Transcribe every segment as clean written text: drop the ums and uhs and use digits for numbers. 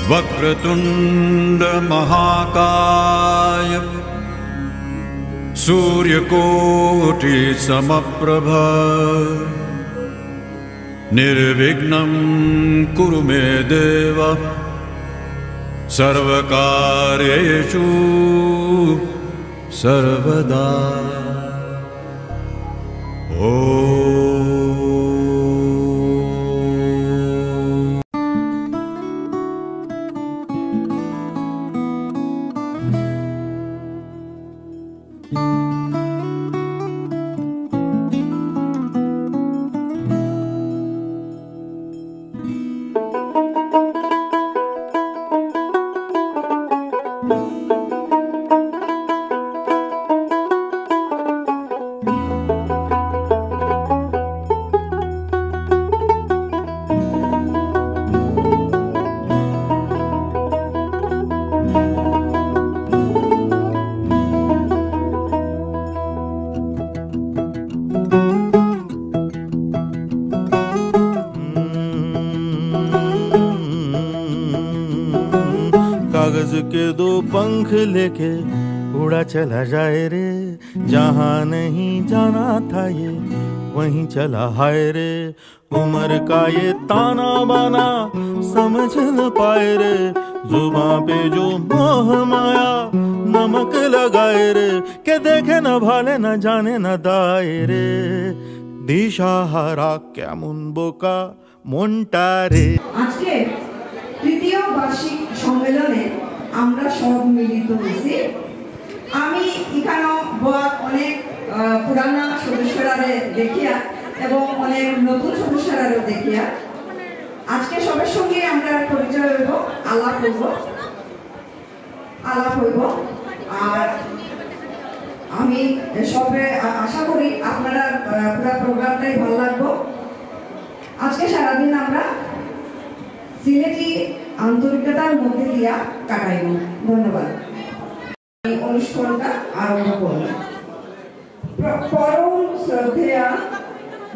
वक्रतुंड महाकाय सूर्यकोटि समप्रभ निर्विघ्नं कुरु मे देव सर्वकार्येषु सर्वदा। कागज के दो पंख लेके उड़ा चला जाए रे, जहाँ नहीं जाना था ये वहीं चला हाय रे। उम्र का ये ताना बाना समझ न पाए रे, जुबां पे जो मोह माया नमक लगाए रे, के देखे न भाले न जाने न दाए रे। दिशाहारा केमन बोका মনটা রে। আজকে তৃতীয় বার্ষিক সম্মেলনে আমরা সব মিলিত হয়েছি। আমি এখানে অনেক পুরানা সদস্যরা দেখিয়া এবং অনেক নতুন সদস্যরা দেখিয়া আজকে সবার সঙ্গে আমরা পরিচয় হইব, আলাপ হইব। আর আমি সবে আশা করি আপনারা পুরো প্রোগ্রামটাই ভালো লাগবে। আজকে সারাদিন আমরা সিলেটি আন্তরিকতার মধ্যে দিয়া কাটাইব। ধন্যবাদ। এই অনুষ্ঠানটা আরম্ভ করলাম। পরম শ্রদ্ধেয়া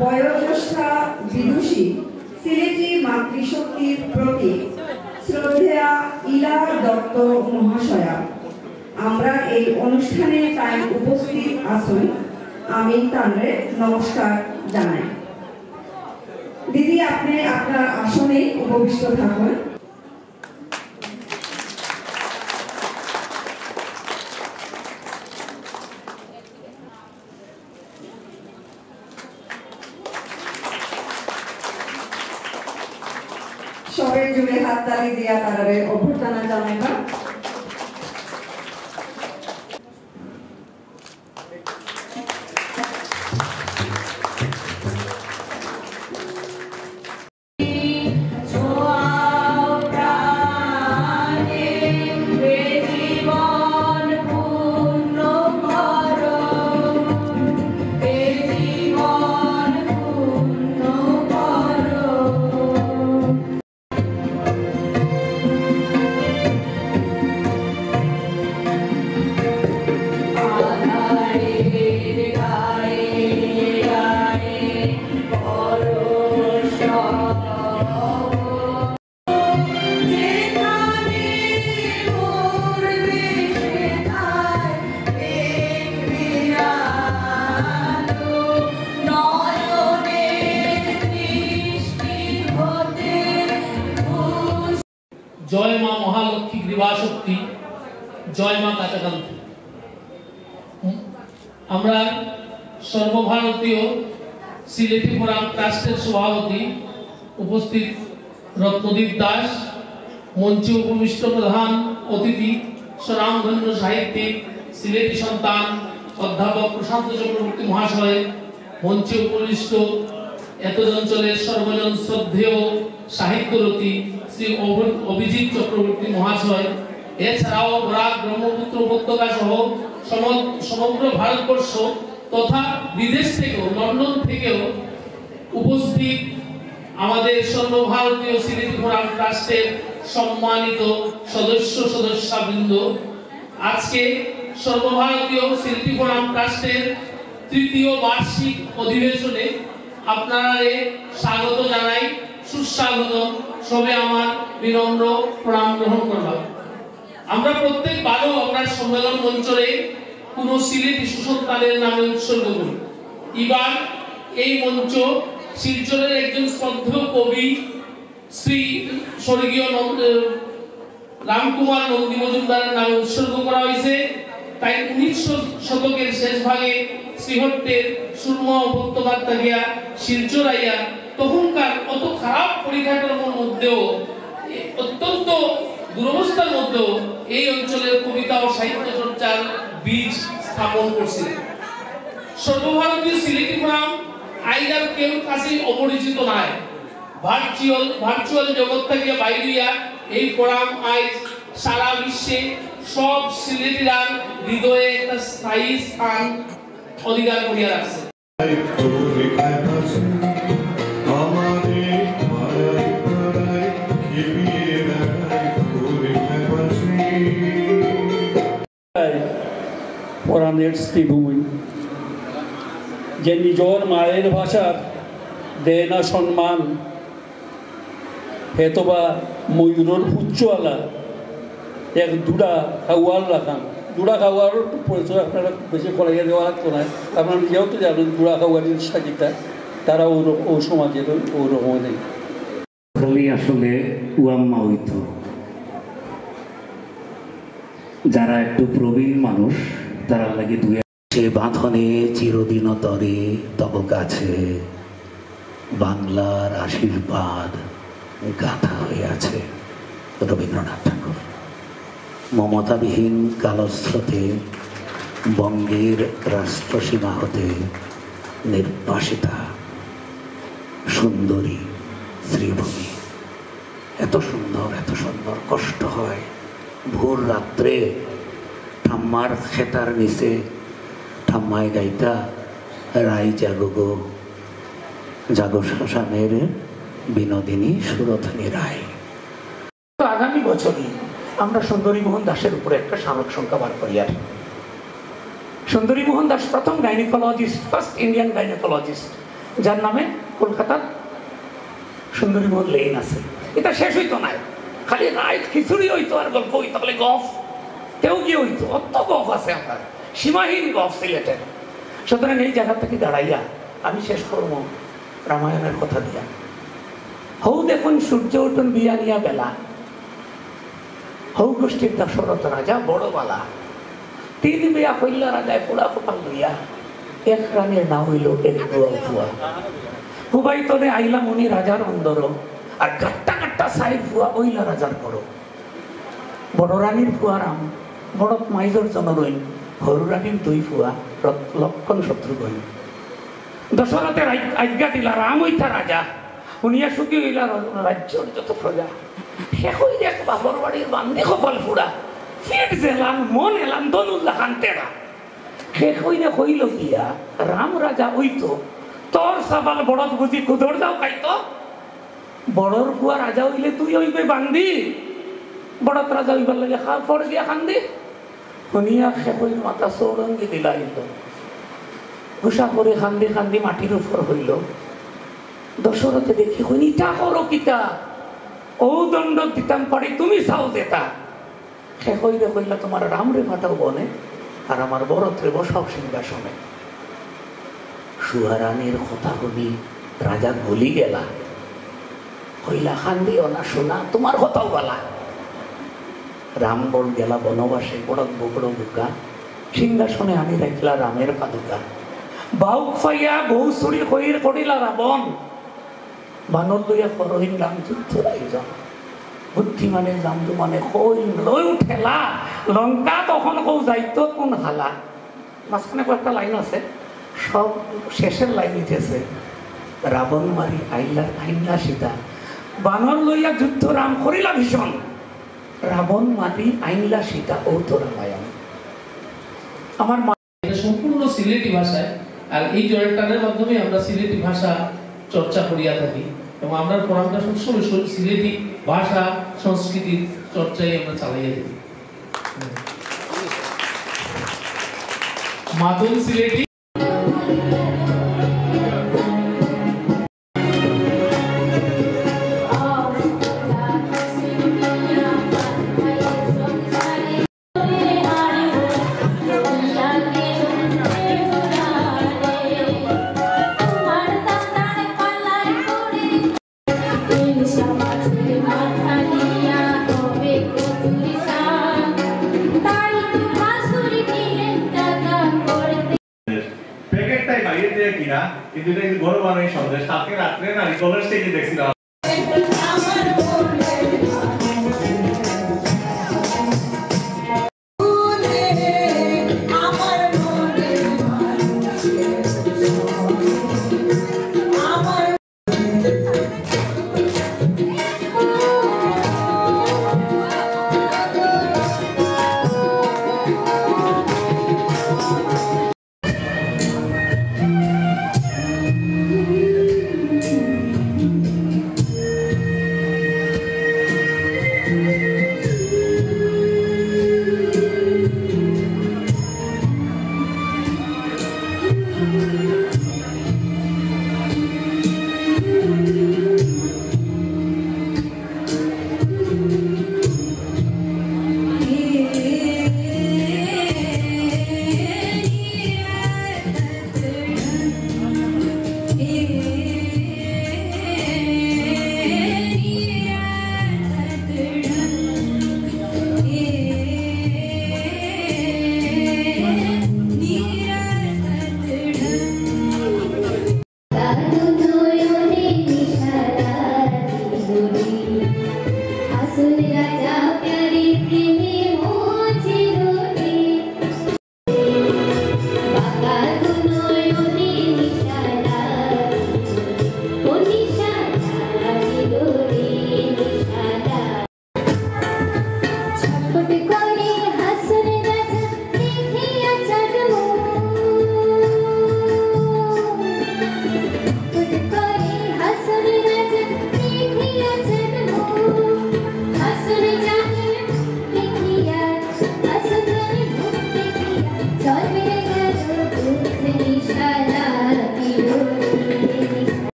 বয়োজ্যেষ্ঠা বিদুষী সিলেটি মাতৃশক্তির প্রতি শ্রদ্ধেয়া ইলা দত্ত মহাশয়া, আমরা এই অনুষ্ঠানে তাই উপস্থিত আছেন, আমি তাঁরে নমস্কার জানাই। দিদি, আপনি আপনার আসনে উপবিষ্ট থাকুন। সবাই জুড়ে হাততালি দিয়া তারারে অভ্যর্থনা জানাইবা। জয় মা মহালক্ষ্মী কৃপাশক্তি, জয় মা কাটাকান্তি। আমরা সর্বভারতীয় সিলেটি ফোরাম ট্রাস্টের সভাপতি উপস্থিত রত্নদীপ দাস, মঞ্চে উপবিষ্ট প্রধান অতিথি স্বনামধন্য সাহিত্যিক সিলেটি সন্তান অধ্যাপক প্রশান্ত চক্রবর্তী মহাশয়, মঞ্চে উপবিষ্ট এতদ অঞ্চলের সর্বজন শ্রদ্ধেয় সাহিত্যরতী শ্রী অভিজিৎ চক্রবর্তী মহাশয়, এছাড়াও বরাক ব্রহ্মপুত্র উপত্যকা সহ সমগ্র ভারতবর্ষ তথা বিদেশ থেকেও, লন্ডন থেকেও উপস্থিত আমাদের সর্বভারতীয় সিলেটি ফোরাম ট্রাস্টের সম্মানিত সদস্যবৃন্দ, আজকে সর্বভারতীয় সিলেটি ফোরাম ট্রাস্টের তৃতীয় বার্ষিক অধিবেশনে আপনারা স্বাগত জানাই, সুস্বাগত। সবে আমার বিনম্র প্রণাম গ্রহণ করলাম। আমরা প্রত্যেক বারও আমরা সম্মেলন মঞ্চে কোন সিলেটি সুসন্তানের নামে উৎসর্গ করি। এবার এই মঞ্চ শিলচরের একজন শ্রদ্ধেয় কবি শ্রী স্বর্গীয় রামকুমার নন্দী মজুমদারের নামে উৎসর্গ করা হয়েছে। তাই 19 শতকের শেষ ভাগে শ্রীহট্টের সুরমা উপত্যকার তাকিয়া শিলচর আইয়া তখনকার অত খারাপ পরিকাঠামোর মধ্যেও অত্যন্ত দুরবস্থার মধ্যেও এই অঞ্চলের কবিতা ও সাহিত্য চর্চার বীজ স্থাপন করছিলেন। সর্বভারতীয় সিলেটি ফোরাম আইলার কেউ কাছে অপরিচিত নয়। ভার্চুয়াল জগৎ থেকে বাইরিয়া এই ফোরাম আজ সারা বিশ্বে সব সিলেটিরার হৃদয়ে একটা স্থায়ী স্থান অধিকার করিয়া রাখছে। ফোরামের শ্রীভূমি যে নিজর মায়ের ভাষার দেয় না সম্মান, হেতবা ময়ূরের উচ্চওয়ালা এক দুড়া খাওয়ার রাখান। দুড়া খাওয়ার পরিচয় আপনারা বেশি করাইয়া দেওয়া লাগতো না, আপনারা নিজেও তো জানেন দুড়া খাওয়ার জিনিসটা যেটা তারা ও সমাজের ওরকম নেই। আসলে উয়াম্মা হইত যারা একটু প্রবীণ মানুষ তারা লাগে দুই সে বাঁধনে চিরদিন তরে তব কাছে বাংলার আশীর্বাদ গাথা হয়ে আছে। রবীন্দ্রনাথ ঠাকুর। মমতাবিহীন কালস্রোতে বঙ্গের রাষ্ট্রসীমা হতে নির্বাসিতা সুন্দরী শ্রীভূমি। এত সুন্দর কষ্ট হয় ভোর রাত্রে ঠাম্মার খেতার নিচে ঠাম্মায় গাইতা রাই জাগো জাগো শ্মশানের বিনোদিনী সুরধনী রায়। আগামী বছরই আমরা সুন্দরী মোহন দাসের উপরে একটা সাময়িক সংখ্যা বার করি। আর সুন্দরী মোহন দাস প্রথম গাইনোকোলজিস্ট, ফার্স্ট ইন্ডিয়ান গাইনোকোলজিস্ট, যার নামে কলকাতার সুন্দরী মোহন লেন আছে। এটা শেষ হইতো না, খালি রাইট খিচুড়ি হইতো আর গল্প হইতো, খালি গফ কেউ কি হইতো। অত গফ আছে আমার, সীমাহীন গফ সিলেটের। সুতরাং এই জায়গা থেকে দাঁড়াইয়া আমি শেষ করবো রামায়ণের কথা দিয়া। হৌ দেখুন সূর্য উঠুন বিয়া নিয়া বেলা, হৌ গোষ্ঠীর দশরথ রাজা বড় বালা। 3 বিয়া হইল রাজায় পোড়া কপাল লইয়া, এক রানের না হইল এক ফুয়া। হুবাই তলে আইলা মুনি রাজার অন্দর, আর গাট্টা গাট্টা সাইড ফুয়া ওইলা রাজার বড়। বড় রানীর ফুয়া রাম, বড় মাইজর জনরইন, হরু রানীর 2 ফুয়া লক্ষণ শত্রুঘ্ন। দশরথের আজ্ঞা দিলা রাম হইতা রাজা, শুনিয়া সুখী হইলা রাজ্যর যত প্রজা। শেষ হই দেখ বাবর বাড়ির বান্ধে কপাল ফুড়া, ফিট জেলাম মন এলাম দনুল্লাহ খান তেরা। শেষ হইলে হইল গিয়া রাম রাজা হইতো, তোর সাবাল বড়দ বুঝি কুদর যাও খাইতো। বড়র ফুয়া রাজা হইলে তুই হইবে বান্দি, বড়ত রাজা হইবার লাগে খা পড় গিয়া খান্দি। শুনিয়া শেষ হইল মাথা চৌরঙ্গি দিলা হইল, ঘুষা করে খান্দি খান্দি মাটির উপর হইল। দশরথে দেখি হইনিটা করো কিতা, ও দণ্ড দিতাম পারি তুমি চাও যেতা। শেষ হইলে কইলা তোমার রামরে ফাটাও বনে, আর আমার বরত্রে বসাও সিংহাসনে। সুহারানীর কথা শুনি রাজা গলি গেলা, কইলা খান্দিও না শোনা তোমার কথাও বলা। রাম বল গেলা বনবাসে বড় বকড় বুকা, সিংহাসনে আমি রাখলা রামের পাদুকা। বাউ ফাইয়া বউ চুরি কইর করিলা রাবণ, বানর লইয়া করহিন রাম যুদ্ধ আয়োজন। বুদ্ধিমানে জামদু মানে কইন লই উঠেলা, লঙ্কা তখন কৌ যাইতো কোন হালা। মাঝখানে কয়েকটা লাইন আছে, সব শেষের লাইন উঠেছে রাবণ মারি আইলা সীতা, বানর লইয়া যুদ্ধ রাম করিলা ভীষণ, রাবণ মারি আইনলা সীতা ও তো রামায়ণ। আমার সম্পূর্ণ সিলেটি ভাষায়, আর এই জয়েন্টারের মাধ্যমে আমরা সিলেটি ভাষা চর্চা করিয়া থাকি এবং আমরা ফোরামটা সবসময় সিলেটি ভাষা সংস্কৃতির চর্চায় আমরা চালাইয়া থাকি। মাদন সিলেটি কিন্তু এটা ঘর বানাই সন্দেশ কালকে রাত্রে নারিকলের স্টেজে দেখছিলাম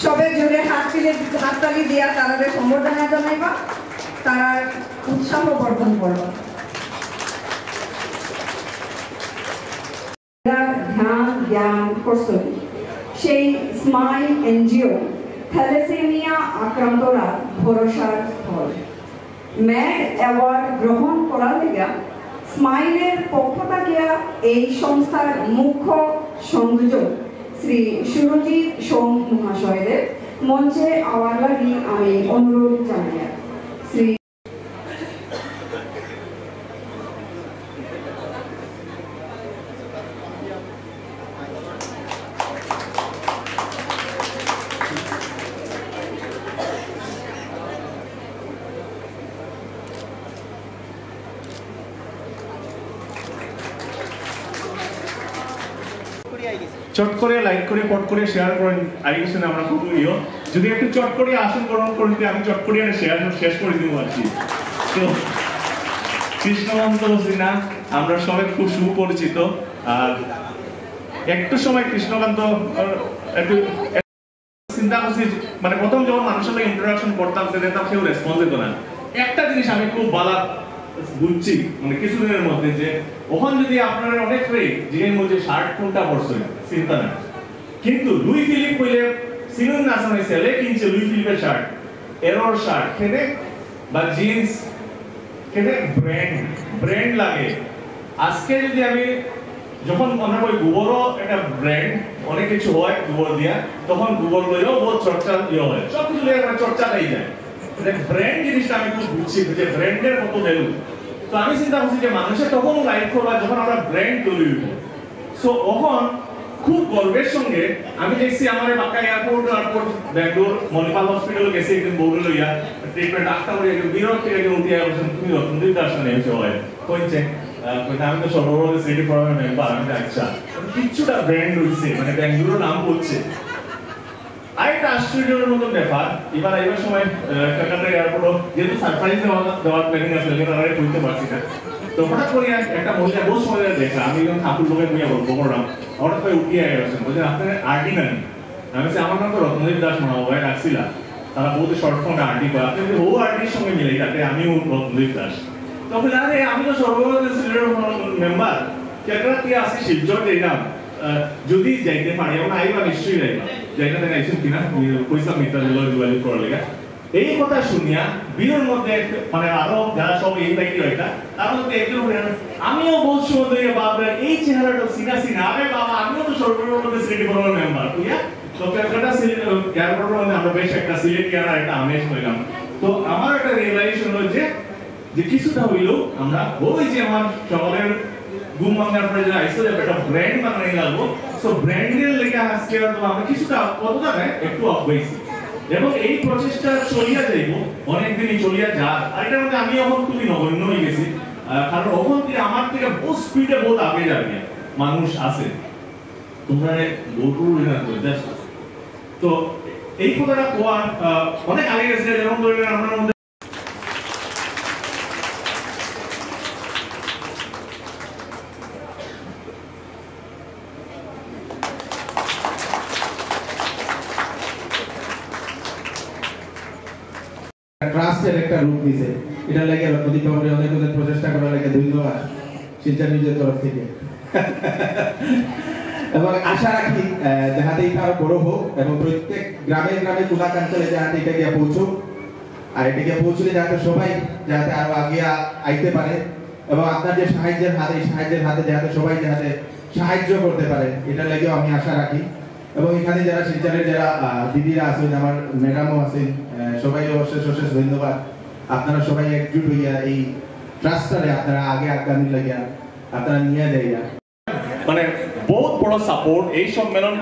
সবে জোরে হাততালি দিয়া তারারে সম্বর্ধনা জানাইবা, তারার উৎসাহ বর্ধন করবা। ধ্যান জ্ঞান করছেন সেই স্মাইল এনজিও থ্যালাসেমিয়া আক্রান্তরা ভরসার স্থল। ম্যাড অ্যাওয়ার্ড গ্রহণ করার লেগা স্মাইলের পক্ষ থাকিয়া এই সংস্থার মুখ্য সংযোজক শ্রী সুরজিৎ সোম মহাশয়ের মঞ্চে আওয়ার লাগি আমি অনুরোধ জানাই। শ্রী চট করে লাইক করে পট করে শেয়ার করেন আই কিছু না আমরা খুব ইয়ে যদি একটু চট করে আসন গ্রহণ করতে আমি চট করে শেয়ার শেষ করে দিব আর কি। তো কৃষ্ণকান্ত সিনহা আমরা সবাই খুব সুপরিচিত, আর একটু সময় কৃষ্ণকান্ত একটু চিন্তা করছি মানে প্রথম যখন মানুষের সাথে ইন্টারাকশন করতাম সেটা কেউ রেসপন্স দিত না। একটা জিনিস আমি খুব বালা বুঝছি মানে কিছুদিনের মধ্যে যে ওখান যদি আপনারা অনেক রে জিনের মধ্যে শার্ট কোনটা পরছে চিন্তা না, কিন্তু লুই ফিলিপ কইলে সিনুন নাসনে সেলে কিনছে লুই ফিলিপের শার্ট এরর শার্ট খেতে বা জিন্স খেতে ব্র্যান্ড লাগে। আজকে যদি আমি যখন আমরা কই গোবরও একটা ব্র্যান্ড অনেক কিছু হয় গোবর দিয়া, তখন গোবর লইলেও বহুত চর্চা ইয়ে হয়, সব কিছু লইয়া চর্চাটাই যায়। ব্র্যান্ড জিনিসটা আমি খুব বুঝছি যে ব্র্যান্ডের কত ভ্যালু। তো আমি চিন্তা করছি যে মানুষের তখন লাইক করবা যখন আমরা ব্র্যান্ড তৈরি হইব। সো তখন খুব গর্বের সঙ্গে আমি দেখছি আমার বাঁকা এয়ারপোর্ট ব্যাঙ্গালোর মণিপাল হসপিটাল গেছে একদিন বৌরে লইয়া ট্রিটমেন্ট আটটা করে একজন বিরোধ থেকে একজন উঠিয়া বলছেন তুমি রত্নদীপ দাস না এসে হয় কইছে আমি তো সর্ববড় সিটি ফোরামের মেম্বার। আমি আচ্ছা কিছুটা ব্র্যান্ড হইছে মানে ব্যাঙ্গালোর নাম বলছে। আরেকটা আশ্চর্যের মতো ব্যাপার, এবার সময় কলকাতা এয়ারপোর্টও যেহেতু সারপ্রাইজ দেওয়ার প্ল্যানিং আছে তারা খুলতে পারছি না। তো হঠাৎ করে একটা মহিলা বহু সময় দেখা আমি যখন ঠাকুর লোকের নিয়ে গল্প করলাম হঠাৎ করে উঠিয়ে গেছেন বলছেন আপনার আরডি নেন। আমি বলছি আমার নাম তো রত্নদীপ দাস মহাবাই রাখছিলা, তারা বহুত শর্ট ফর্মে আরডি করে আপনি ও আরডির সঙ্গে মিলে যাতে আমিও রত্নদীপ দাস। তখন আরে আমি তো সর্বভারতীয় সিলেটের মেম্বার কেকড়া কি আসি শিলচর যাইলাম যদি যাইতে পারি এবং আইবা নিশ্চয়ই যাইবা যাইতে দেন আইসুন কিনা পয়সা মিটার যোগাযোগ করার লেগে। এই কথা শুনিয়া বীরের মধ্যে মানে আরো যারা সব এই লাইকি হইতা তার মধ্যে একজন আমিও বহুত সময় ধরে বাবা এই চেহারাটা সিনা আরে বাবা আমিও তো সর্বভারতীয় সিলেটি ফোরামের মেম্বার বুঝিয়া। তো কেকড়া এয়ারপোর্টের মধ্যে আমরা বেশ একটা সিলেট গিয়ে একটা আমেজ হইলাম। তো আমার একটা রিয়েলাইজেশন হলো যে কিছুটা হইলেও আমরা ওই যে আমার সকলের গুম বাংলার পরে যে আইসলে একটা ব্র্যান্ড বানাই লাগবো। সো ব্র্যান্ডের লেগে আজকে আমরা কিছুটা কতটা নেয় একটু অবশ্যই এবং এই প্রচেষ্টা চলিয়া যাইব অনেকদিনই চলিয়া যাক। আর এটার মধ্যে আমি এখন খুবই নগণ্য হয়ে গেছি, কারণ ওখান থেকে আমার থেকে বহু স্পিডে বহুত আগে যাবে মানুষ আছে তোমরা বহু তো এই কথাটা কোয়ার অনেক আগে গেছে। যেমন ধরলেন আপনার মধ্যে ট্রাস্টের একটা রূপ দিছে। এটা লাগে রত্নদীপ বাবুর অনেক প্রচেষ্টা করার লাগে ধন্যবাদ শিলচর নিউজের তরফ থেকে। এবং আশা রাখি যাহাতে এটা আরো বড় হোক এবং প্রত্যেক গ্রামে গ্রামে কুলাকাঞ্চলে যাহাতে এটা গিয়ে পৌঁছুক, আর এটা গিয়ে পৌঁছলে যাতে সবাই যাতে আরো আগে আইতে পারে এবং আপনার যে সাহায্যের হাতে এই সাহায্যের হাতে যাতে সবাই যাতে সাহায্য করতে পারে এটা লাগেও আমি আশা রাখি। এবং এখানে যারা শিলচরের যারা দিদিরা আছেন আমার ম্যাডামও আছেন সবাই অশেষ ধন্যবাদ। আপনারা সবাই একজুট হইয়া এই ট্রাস্টটারে আপনারা আগে আগামী লাগিয়া আপনারা নিয়ে যাইয়া মানে বহুত বড় সাপোর্ট এই সম্মেলন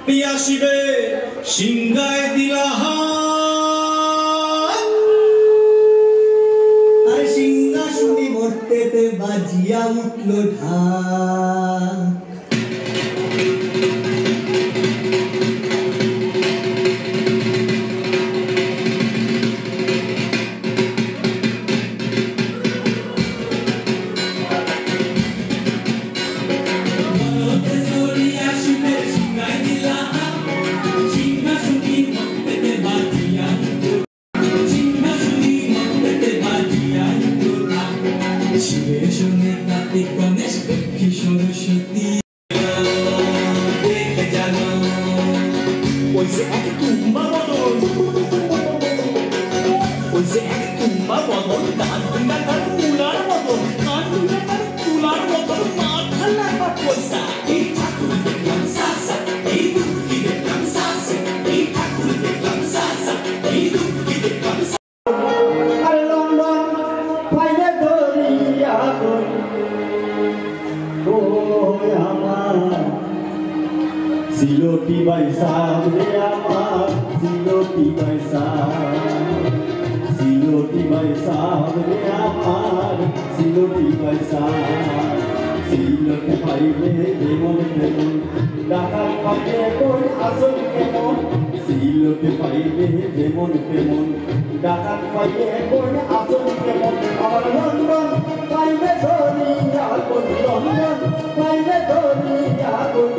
পিয়াসিবে সিংগায় দিলা আর সিংহাসনী মর্তেতে বাজিয়া উঠল ঢাক Siloti baisa re amar siloti baisa siloti baisa re amar siloti baisa siloti paibe demon demon dakar paibe koi asol kemon siloti paibe demon demon dakar paibe koi asol kemon amar london paibe dhoni akon london paibe dhoni akon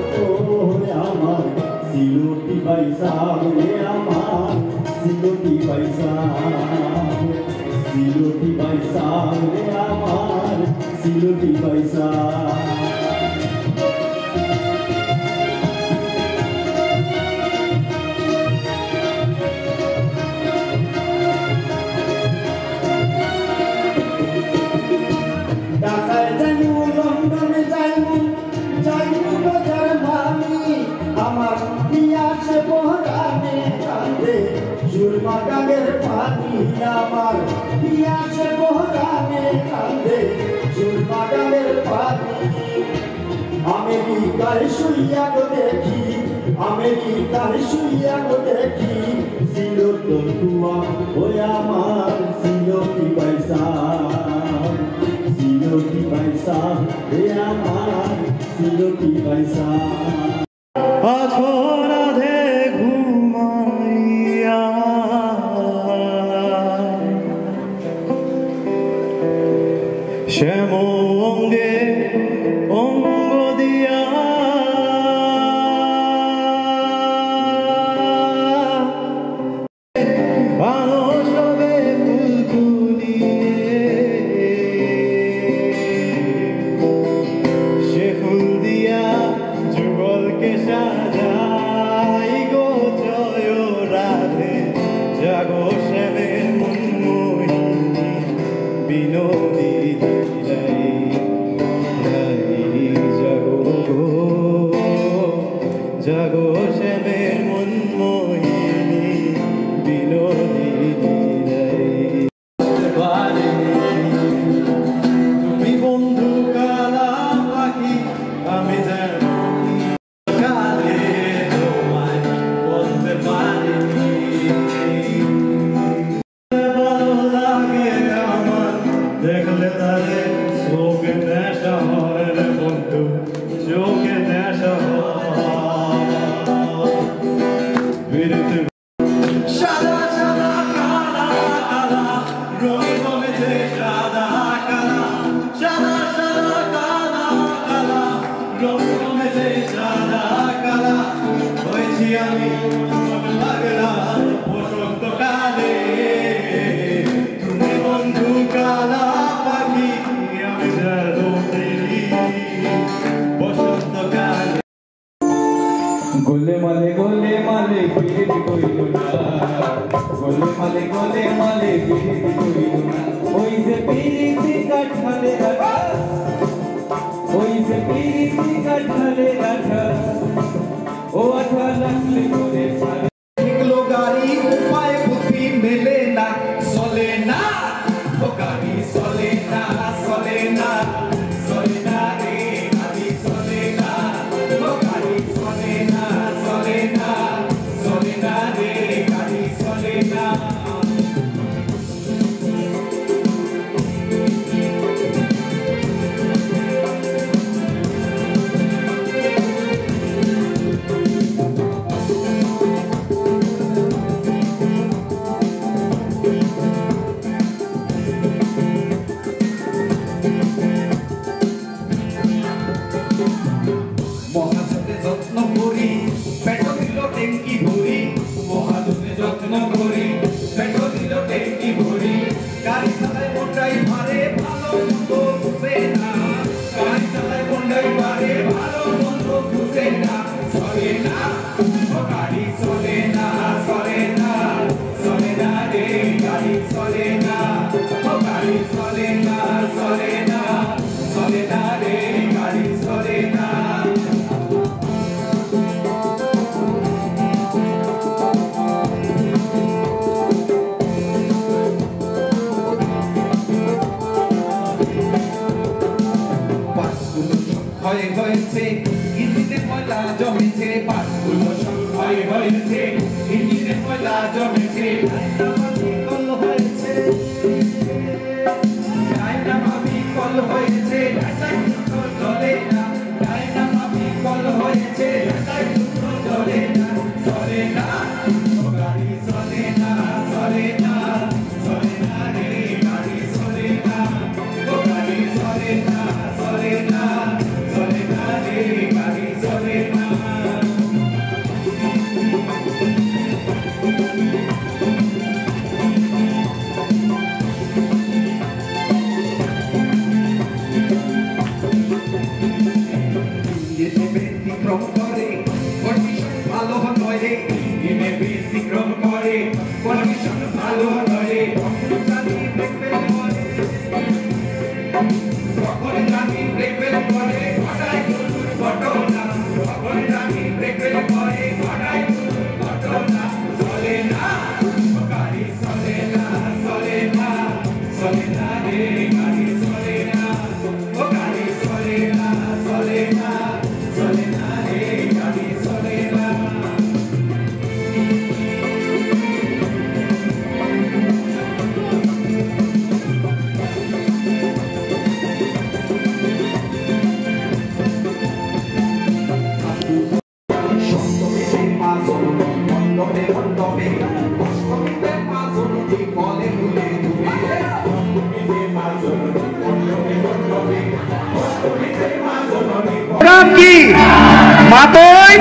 আমার সিলোটি পয়সা রে আমার সিলোটি পয়সা সিলোটি পয়সা রে আমার সিলোটি পয়সা ঢাকায় যাইমু লন্ডনে যাইমু যাইমু বাজার ভাঙি আমার পিয়াসে বহরানে কান্দে সুরমা গানের পানি আমার পিয়াসে বহরানে কান্দে সুরমা গানের পানি আমেরিকায় শুইয়া গো দেখি আমেরিকায় শুইয়া গো দেখি সিলোটন তুয়া ওই আমার সিলোটি পয়সা সিলোটি পয়সা রে আমার সিলোটি পয়সা আছরাধে ঘুমাইয়া শ্যাম অঙ্গে অঙ্গ দিয়া ভালোসবে ফুল তুলিয়ে সে ফুল দিয়া যুগলকে সাজাই গো জয় রাধে জাগো শ্যামের মনমোহিনী বিনোদিনী জাগো গো জাগো শ্যামের মনমোহিনী বিনোদিনী তুমি বন্ধু কালা পাখি আমি যেন কালে তোমায় বলতে পারিনি ভালো লাগে আমার দেখলে তারে চোখে নেশা হয় রে বন্ধু চোখে নেশা হয় সাদা সাদা কালা কালা রং জমেছে সাদা কালা সাদা সাদা কালা কালা রং জমেছে সাদা কালা হয়েছি আমি লাগলাম বসন্ত কালে তুমি বন্ধু কালা পাখি আমি যেন তেরি বসন্ত কালে গোলে মালে পিড়িত কইল না গোলে মালে পিড়িত কইল না ওই যে পিড়িতি কাঠালে রাখা ওই যে পিড়িতি কাঠালে রাখা ও আঠা লাগলে করে ছাড়ে এগুলো গাড়ি উপায় বুদ্ধি মেলে না চলে না ও গাড়ি চলে না চলে না চলে না রে গাড়ি চলে না ও গাড়ি চলে না সংশয় হয়েছে ইঞ্জিনে ময়লা জমেছে পাটগুলো সংশয় হয়েছে ইঞ্জিনে ময়লা জমেছে কল হয়েছে ডায়নামামি কল হয়েছে চলে না ডায়নামামি কল হয়েছে চলে না চলে না গাড়ি চলে না চলে না চলে না রে গাড়ি চলে না গাড়ি চলে না চলে না চলে না রে গাড়ি চলে না ব্যতিক্রম করে কন্ডিশন ভালো নয় রে ইঞ্জিনে ব্যতিক্রম করে কন্ডিশন ভালো নয় রে জানি ব্রেক ফেল করে তখন জানি ব্রেক ফেল করে ঘটায় ঘটনা তখন জানি ব্রেক ফেল করে ঘটায় ঘটনা চলে না গাড়ি চলে না চলে না চলে না রে গাড়ি চলে না ও গাড়ি চলে না চলে না চলে না রে গাড়ি চলে না সপ্তমীতে মা জননী মণ্ডপে মণ্ডপে অষ্টমীতে মা জননী কলে ফুলে ধুবে সপ্তমীতে মা জননী মণ্ডপে মণ্ডপে অষ্টমীতে মা জননী কি মাতই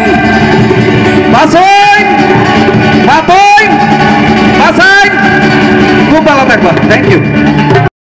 বাসে